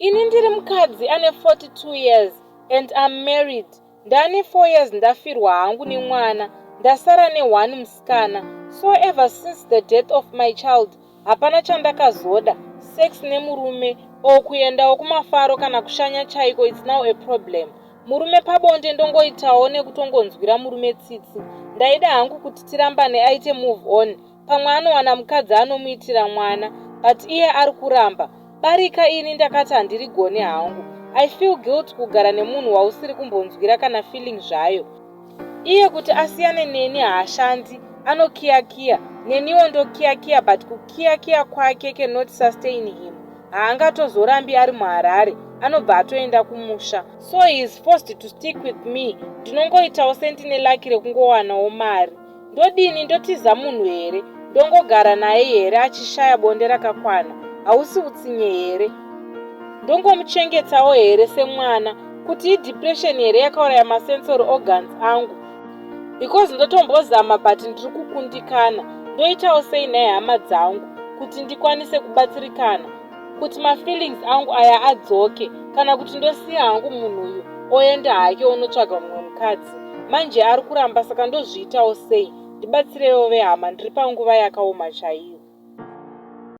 Ini ndiri mukadzi ane 42 years and I'm married. Ndane 4 years ndafirwa hangu nemwana, ndasara ne1 musikana. So ever since the death of my child, hapana chandakazoda. Sex nemurume, kuendawo kumafaro kana kushanya chaiko, it's now a problem. Murume pabonde ndongoitawo nekutongonzwira murume tsitsi. Ndaida hangu kuti tirambane aite move on. Pamwe anowana mukadzi anomuitira mwana, but iye ari kuramba. Barika ini ndakati handirigone hangu. I feel guilt kugara nemunhu wausiri kumbonzwira kana feeling zvayo. Iye kuti asiyane neni haashandi, anokiyakiya. Neniwo ndokiyakiya, but kukiyakiya kwake cannot sustain him. Haangatozorambi ari muHarare, anobva atoenda kumusha. So he is forced to stick with me. Ndinongoitawo sentine laki rekungowanawo mari. Ndodini, ndotiza munhu here? Ndongogara naye here achishaya bonde rakakwana? Hausi utsinye here? Ndongomuchengetawo here semwana? Kuti idepression here yakauraya masensory organs angu? Because ndotombozama but ndiri kukundikana. Ndoitawo sei naye hama dzangu kuti ndikwanise kubatsirikana, kuti mafeelings angu aya adzoke, kana kuti ndosiya hangu munhu uyu oenda hake unotsvaga mumwe mukadzi. Manje ari kuramba, saka ndozviitawo sei? Ndibatsirewo vehama, ndiri panguva yakaoma chaizvo.